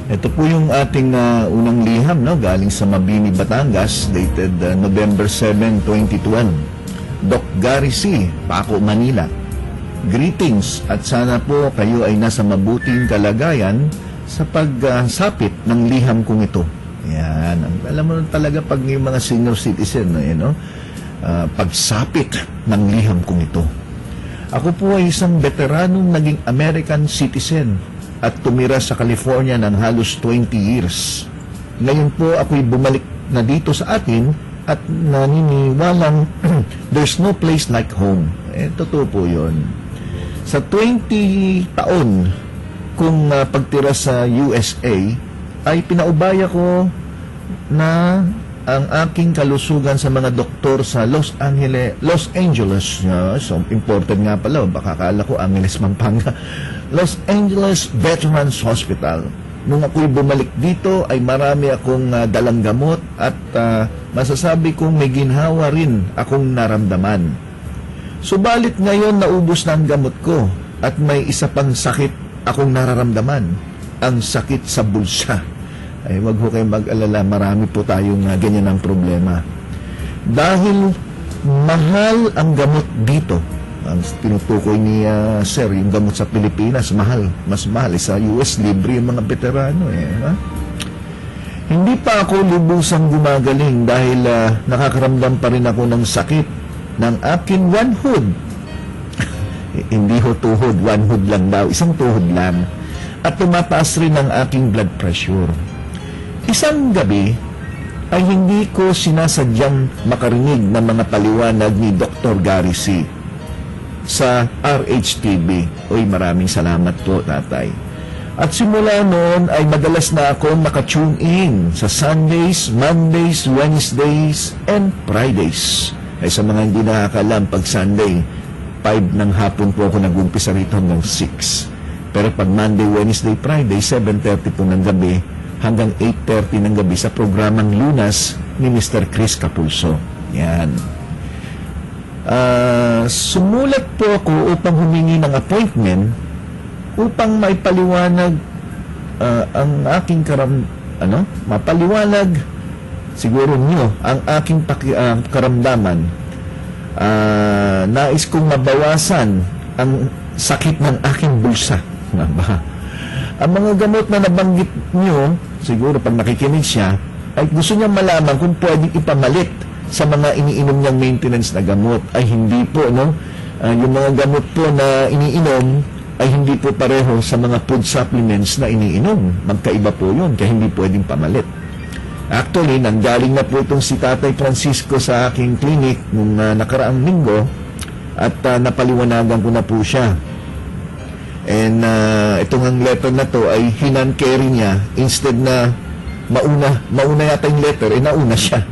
Ito po yung ating unang liham, no? Galing sa Mabini, Batangas, dated November 7, 2012. Doc Gary C., Paco, Manila. Greetings at sana po kayo ay nasa mabuting kalagayan sa pagsapit ng liham kong ito. Yan. Alam mo talaga pag yung mga senior citizen, no? Pagsapit ng liham kong ito. Ako po ay isang veteranong naging American citizen at tumira sa California ng halos 20 years. Ngayon po ako'y bumalik na dito sa atin at naniniwalang there's no place like home. Totoo po yun. Sa 20 taon kung pagtira sa USA, ay pinaubaya ko na ang aking kalusugan sa mga doktor sa Los Angeles. So, important nga pala. Baka akala ko Angeles, Pampanga. Los Angeles Veterans Hospital. Nung ako'y bumalik dito, ay marami akong dalang gamot at masasabi kong may ginhawa rin akong naramdaman. Subalit ngayon, naubos na ang gamot ko at may isa pang sakit akong nararamdaman. Ang sakit sa bulsa. Ay, wag ho kayong mag-alala, marami po tayong ganyan ang problema. Dahil mahal ang gamot dito. Ang tinutukoy ni Sir, yung gamot sa Pilipinas, mahal. Mas mahal. Sa US, libre yung mga veterano. Hindi pa ako lubusang gumagaling dahil nakakaramdam pa rin ako ng sakit ng aking one hood. Hindi ho tuhod, one hood lang daw. Isang tuhod lang. At tumataas rin ang aking blood pressure. Isang gabi ay hindi ko sinasadyang makarinig ng mga paliwanag ni Dr. Gary C. sa RHTV. Uy, maraming salamat po, tatay. At simula noon ay madalas na ako nakatune in sa Sundays, Mondays, Wednesdays, and Fridays. Ay sa mga hindi nakakalam, pag Sunday, 5 ng hapon po ako nag-umpisa rito hanggang 6. Pero pag Monday, Wednesday, Friday, 7:30 po ng gabi hanggang 8:30 ng gabi sa programang Lunas ni Mr. Chris Capulso. Yan. Sumulat po ako upang humingi ng appointment upang maipaliwanag ang aking mapaliwanag siguro nyo ang aking karamdaman. Nais kong mabawasan ang sakit ng aking bulsa. Ang mga gamot na nabanggit nyo, siguro pag nakikinig siya, ay gusto niya malaman kung pwedeng ipamalit sa mga iniinom niyang maintenance na gamot. Ay hindi po, no? Yung mga gamot po na iniinom ay hindi po pareho sa mga food supplements na iniinom. Magkaiba po yun, kaya hindi pwedeng pamalit. Actually, nanggaling na po itong si Tatay Francisco sa aking clinic nung nakaraang linggo at napaliwanagan ko na po siya. And itong ang letter na to ay hinan-carry niya. Instead na mauna yata yung letter, nauna siya.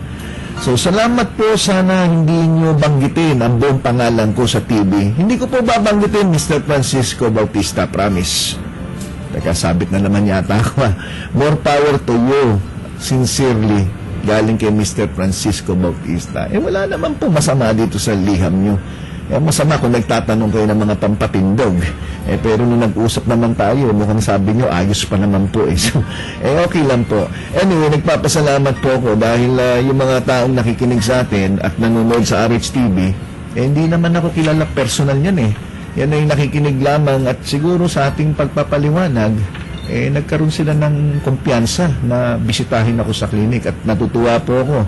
So, salamat po. Sana hindi nyo banggitin ang buong pangalan ko sa TV. Hindi ko po babanggitin, Mr. Francisco Bautista, promise. Teka, sabit na naman yata ako. More power to you. Sincerely, galing kay Mr. Francisco Bautista. Wala naman po masama dito sa liham nyo. Masama kung nagtatanong kayo ng mga pampatindog. Pero nung nag-usap naman tayo, mukhang sabi nyo, ayos pa naman po. So, okay lang po. Anyway, nagpapasalamat po ako dahil yung mga taong nakikinig sa atin at nanonood sa RHTV, hindi naman ako kilala personal yan Yan ay nakikinig lamang at siguro sa ating pagpapaliwanag, nagkaroon sila ng kumpiyansa na bisitahin ako sa klinik at natutuwa po ako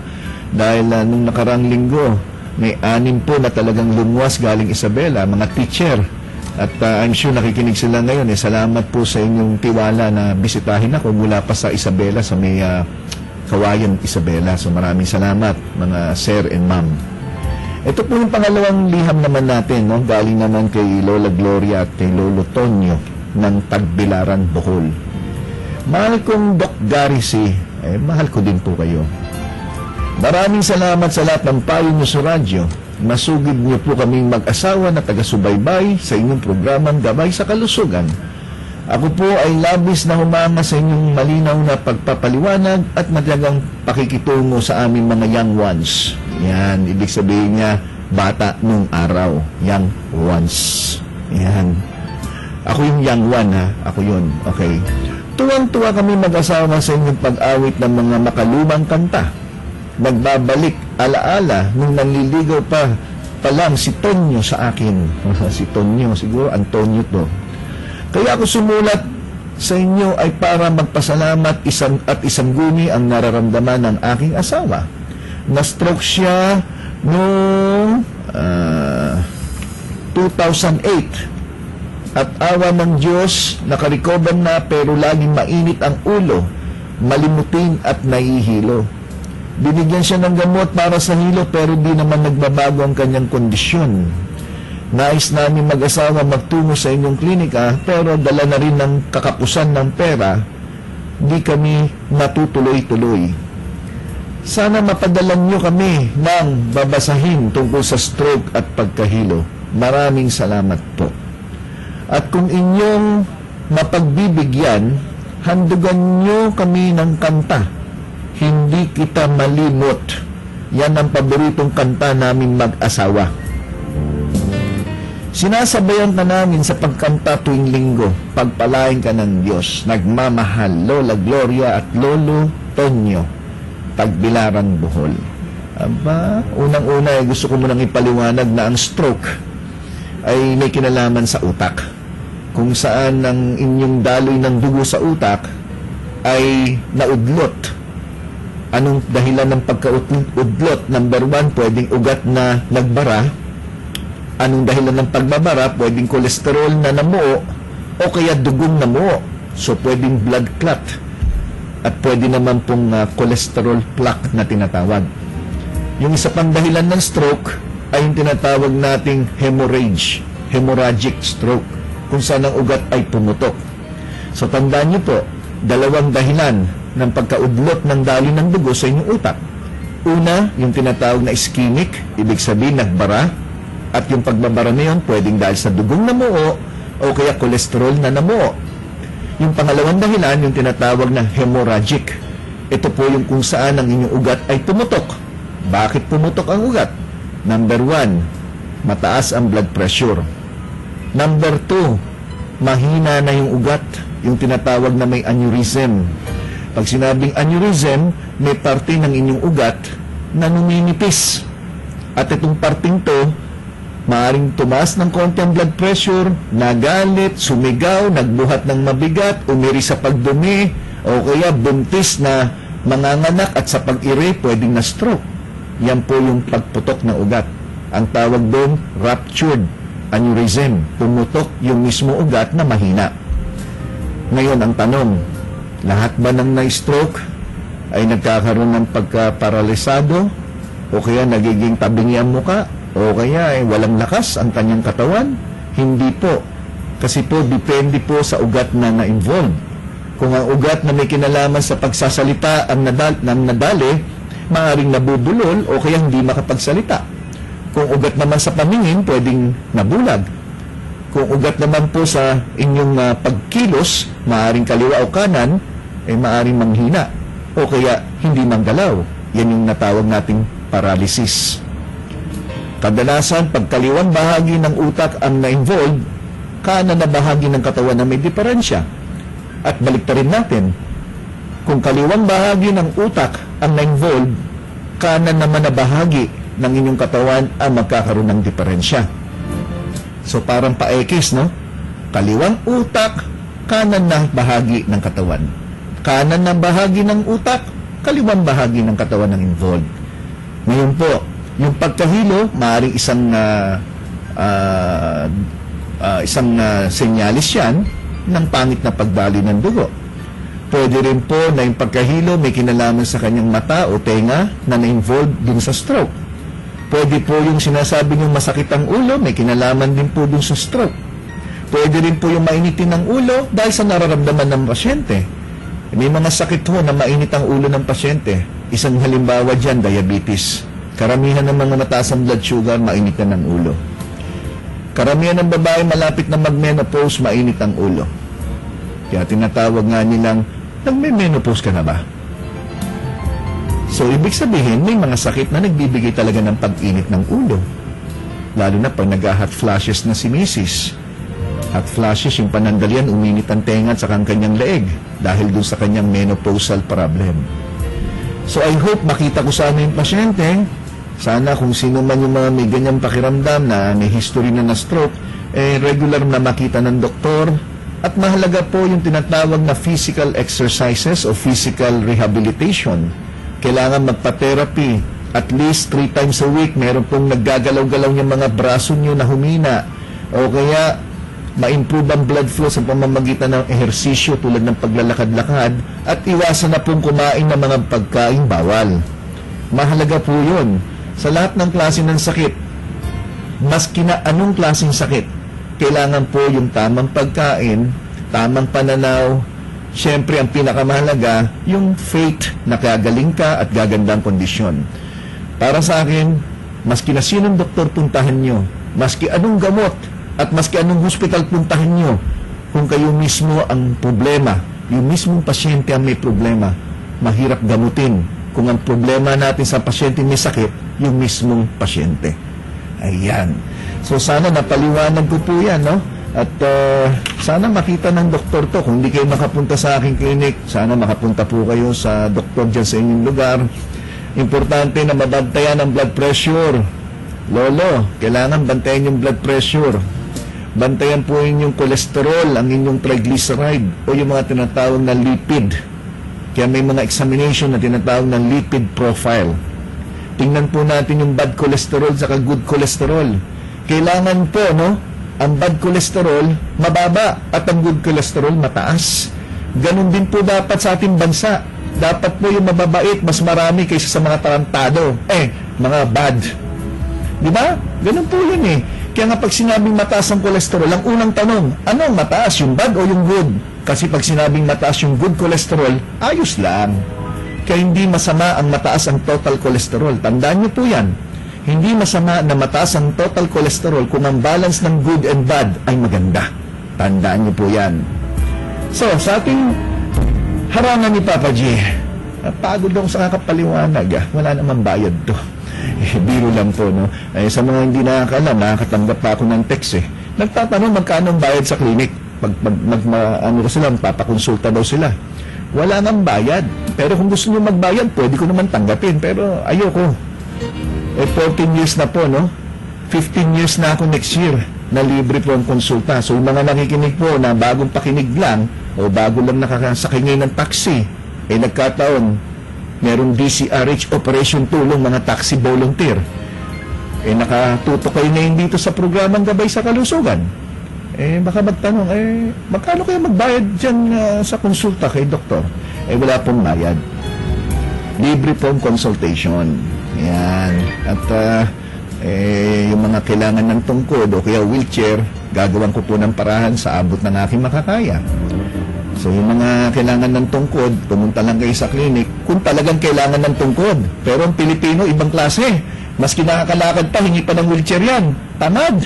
dahil nung nakarang linggo, may 6 po na talagang lumuwas galing Isabela, mga teacher. At I'm sure nakikinig sila ngayon. Salamat po sa inyong tiwala na bisitahin ako mula pa sa Isabela, sa may Kawayan, Isabela. So maraming salamat, mga sir and ma'am. Ito po yung pangalawang liham naman natin, no? Galing naman kay Lola Gloria at kay Lolo Tonyo ng Tagbilaran, Bohol. Mahal kong Doc Gary C. Mahal ko din po kayo. Maraming salamat sa lahat ng payo niyo sa radyo. Masugid niyo po kaming mag-asawa na taga-subaybay sa inyong programang Gabay sa Kalusugan. Ako po ay labis na humanga sa inyong malinaw na pagpapaliwanag at madagang pakikitungo sa aming mga young ones. Yan, ibig sabihin niya, bata nung araw. Young ones. Yan. Ako yung young one, ha? Ako yun. Okay. Tuwang-tuwa kami mag-asawa sa inyong pag-awit ng mga makalumang kanta. Nagbabalik alaala nung nanliligaw pa lang si Tonyo sa akin. Si Tonyo, siguro Antonio to. Kaya ako sumulat sa inyo ay para magpasalamat at isangguni ang nararamdaman ng aking asawa. Na-stroke siya noong 2008. At awa ng Diyos, nakarecover na pero laging mainit ang ulo, malimutin at nahihilo. Binigyan siya ng gamot para sa hilo pero di naman nagbabago ang kanyang kondisyon. Nais namin mag-asawa magtungo sa inyong klinika pero dala na rin ng kakapusan ng pera, di kami natutuloy-tuloy. Sana mapadalan nyo kami ng babasahin tungkol sa stroke at pagkahilo. Maraming salamat po. At kung inyong mapagbibigyan, handugan nyo kami ng kanta. Hindi kita malimot. Yan ang paboritong kanta namin mag-asawa. Sinasabayan ka namin sa pagkanta tuwing linggo. Pagpalain ka ng Diyos. Nagmamahal, Lola Gloria at Lolo Tonyo. Tagbilaran, Bohol. Aba, unang-una ay gusto ko munang ipaliwanag na ang stroke ay may kinalaman sa utak. Kung saan ang inyong daloy ng dugo sa utak ay naudlot. Anong dahilan ng pagkaudlot? Number 1, pwedeng ugat na nagbara. Anong dahilan ng pagbabara? Pwedeng kolesterol na namuo o kaya dugong namuo. So, pwedeng blood clot. At pwede naman pong cholesterol plaque na tinatawag. Yung isa pang dahilan ng stroke ay yung tinatawag nating hemorrhagic stroke, kung saan ang ugat ay pumutok. So, tandaan niyo po, dalawang dahilan ng pagkaudlot ng daloy ng dugo sa inyong utak. Una, yung tinatawag na ischemic, ibig sabihin nagbara, at yung pagbabara na yun, pwedeng dahil sa dugong namuo o kaya kolesterol na namuo. Yung pangalawang dahilan, yung tinatawag na hemorrhagic. Ito po yung kung saan ang inyong ugat ay pumutok. Bakit pumutok ang ugat? Number 1, mataas ang blood pressure. Number 2, mahina na yung ugat, yung tinatawag na may aneurysm. Pag sinabing aneurysm, may parte ng inyong ugat na numinipis. At itong parting to, maaring tumaas ng konti ang blood pressure, nagalit, sumigaw, nagbuhat ng mabigat, umiri sa pagdumi, o kaya buntis na manganganak at sa pag-iri, pwedeng na stroke. Yan po yung pagputok ng ugat. Ang tawag doon, ruptured aneurysm. Pumutok yung mismo ugat na mahina. Ngayon, ang tanong, lahat ba ng na-stroke ay nagkakaroon ng pagkaparalisado o kaya nagiging tabingi ang muka o kaya ay walang lakas ang kanyang katawan? Hindi po. Kasi po, depende po sa ugat na na-involve. Kung ang ugat na may kinalaman sa pagsasalita ang nadali, maaaring nabubulol o kaya hindi makapagsalita. Kung ugat naman sa pamingin, pwedeng nabulag. Kung ugat naman po sa inyong pagkilos, maaaring kaliwa o kanan, ay maaaring manghina o kaya hindi manggalaw. Yan yung natawag nating paralysis. Kadalasan, pag kaliwang bahagi ng utak ang na-involve, kanan na bahagi ng katawan na may diferensya. At baliktarin natin, kung kaliwang bahagi ng utak ang na-involve, kanan naman na bahagi ng inyong katawan ang magkakaroon ng diferensya. So, parang pa-X, no? Kaliwang utak, kanan na bahagi ng katawan. Kanan na bahagi ng utak, kaliwang bahagi ng katawan ang involved. Ngayon po, yung pagkahilo, maaaring isang senyalis yan ng pangit na pagdaloy ng dugo. Pwede rin po na yung pagkahilo may kinalaman sa kanyang mata o tenga na na-involved dun sa stroke. Pwede po yung sinasabi niyong masakit ang ulo, may kinalaman din po dun sa stroke. Pwede rin po yung mainitin ng ulo dahil sa nararamdaman ng pasyente. May mga sakit ho na mainit ang ulo ng pasyente. Isang halimbawa dyan, diabetes. Karamihan ng mga mataas ang blood sugar, mainit na ng ulo. Karamihan ng babae malapit na mag-menopause, mainit ang ulo. Kaya tinatawag nga nilang, nagme-menopause ka na ba? So, ibig sabihin, may mga sakit na nagbibigay talaga ng pag-init ng ulo. Lalo na pag nag-hot flashes na si misis. At flashes, yung panandalian, uminit ang tenga at saka ang kanyang leeg dahil dun sa kanyang menopausal problem. So I hope makita ko sana yung pasyente. Sana kung sino man yung mga may ganyang pakiramdam na may history na stroke, regular na makita ng doktor. At mahalaga po yung tinatawag na physical exercises o physical rehabilitation. Kailangan magpa-therapy at least 3 times a week. Meron pong naggagalaw-galaw yung mga braso nyo na humina o kaya ma-improve ang blood flow sa pamamagitan ng ehersisyo tulad ng paglalakad-lakad at iwasan na pong kumain ng mga pagkain bawal. Mahalaga po yun. Sa lahat ng klase ng sakit, maski na anong klaseng sakit, kailangan po yung tamang pagkain, tamang pananaw, syempre ang pinakamahalaga, yung faith na kagaling ka at gagandang kondisyon. Para sa akin, maski na sinong doktor puntahan nyo, maski anong gamot, at maski anong hospital puntahan nyo, kung kayo mismo ang problema, yung mismong pasyente ang may problema, mahirap gamutin. Kung ang problema natin sa pasyente may sakit, yung mismong pasyente. Ayan. So sana napaliwanag ko po yan, no? At sana makita ng doktor to. Kung hindi kayo makapunta sa aking clinic, sana makapunta po kayo sa doktor dyan sa inyong lugar. Importante na mabantayan ang blood pressure. Lolo, kailangan bantayan yung blood pressure. Bantayan po inyong cholesterol, ang inyong triglyceride o yung mga tinatawag na lipid. Kaya may mga examination na tinatawag na lipid profile. Tingnan po natin yung bad cholesterol sa good cholesterol. Kailangan po, no, ang bad cholesterol mababa at ang good cholesterol mataas. Ganun din po dapat sa ating bansa. Dapat po yung mababait mas marami kaysa sa mga tarantado. Mga bad. Di ba? Ganun po yun eh. Kaya nga pag sinabing mataas ang cholesterol, ang unang tanong, anong mataas, yung bad o yung good? Kasi pag sinabing mataas yung good cholesterol, ayos lang. Kaya hindi masama ang mataas ang total cholesterol. Tandaan niyo po yan. Hindi masama na mataas ang total cholesterol kung ang balance ng good and bad ay maganda. Tandaan niyo po yan. So, sa ating harangan ni Papa G, pagod ako sa kakapaliwanag. Wala namang bayad to. Biro lang po, no? Sa mga hindi nakakalam, nakakatanggap pa ako ng text Nagtatanong magkano ang bayad sa clinic. Ano ko sila, papakonsulta daw sila. Wala nang bayad. Pero kung gusto nyo magbayad, pwede ko naman tanggapin. Pero ayoko. 14 years na po, no? 15 years na ako next year na libre po ang konsulta. So, yung mga nakikinig po na bagong pakinig lang o bago lang nakakasakay ngayon ng taxi, nagkataon, merong DCRH Operation Tulong mga taxi volunteer. Nakatutok kayo ngayon dito sa programang Gabay sa Kalusugan. Baka magtanong, magkano kayo magbayad dyan sa konsulta kay doktor? Wala pong bayad. Libre pong consultation. Yan. At yung mga kailangan ng tungkod o kaya wheelchair, gagawin ko po ng parahan sa abot ng aking makakaya. So yung mga kailangan ng tungkod, pumunta lang kayo sa clinic kung talagang kailangan ng tungkod. Pero ang Pilipino, ibang klase. Maski nakakalakad pa, hingi pa ng wheelchair yan. Tamad.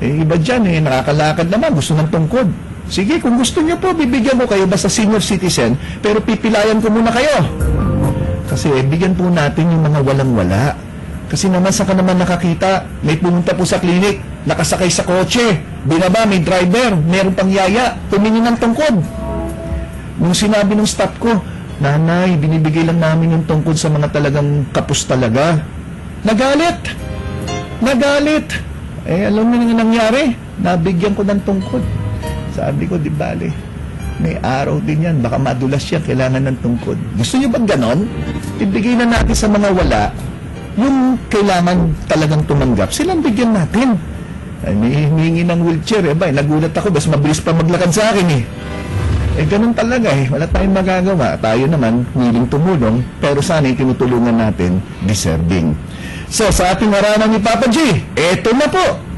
Iba dyan nakakalakad naman, gusto ng tungkod. Sige, kung gusto nyo po, bibigyan ko kayo basta senior citizen, pero pipilayan ko muna kayo. Kasi bigyan po natin yung mga walang-wala. Kasi naman sa ka naman nakakita, may pumunta po sa clinic, nakasakay sa kotse, binaba, may driver, meron pang yaya, tumingin ng tungkod. Nung sinabi ng staff ko, nanay, binibigay lang namin yung tungkod sa mga talagang kapos talaga. Nagalit! Nagalit! Alam mo nga nangyari, nabigyan ko ng tungkod. Sabi ko, di bale, may araw din yan, baka madulas yan, kailangan ng tungkod. Gusto nyo bang ganon? Ibigay na natin sa mga wala, yung kailangan talagang tumanggap, silang bigyan natin. May hihingi ng wheelchair, nagulat ako, bas mabilis pa maglakad sa akin ganun talaga wala tayong magagawa. Tayo naman, willing tumulong, pero sana tinutulungan natin, deserving. So, sa ating haranan ni Papa G, eto na po!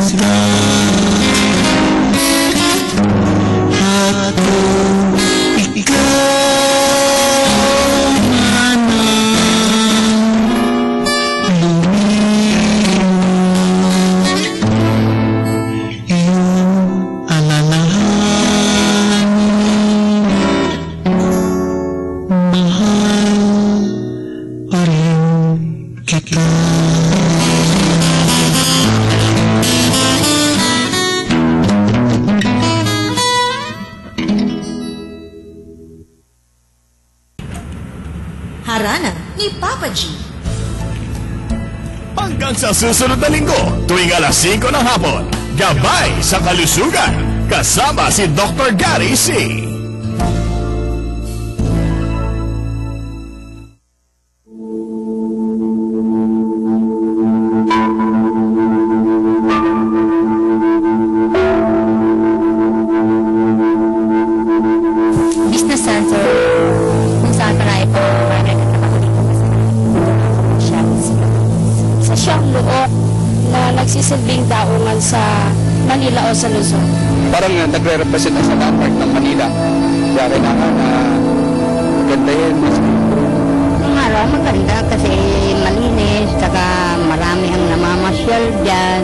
sinta at kung ikaw man ang lumihim, iyong alalahanin, mahal pa rin kita. Harana ni Papa G. Hanggang sa susunod na linggo, tuwing alas 5 ng hapon, gabay sa kalusugan, kasama si Dr. Gary C. Business center kung saan marami pa mga siya. Isa siyang luok na nagsisilbing daungan sa Manila o sa Luzon. Parang nagre-represent sa landmark ng Manila. Kaya kailangan na gandahin. Ang araw maganda kasi malinis, saka marami ang namamasyal dyan.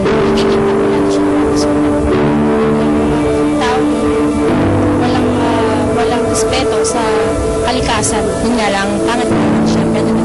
Taong walang respeto sa kalikasan. Yun nga lang, pangit naman siya. Pwede na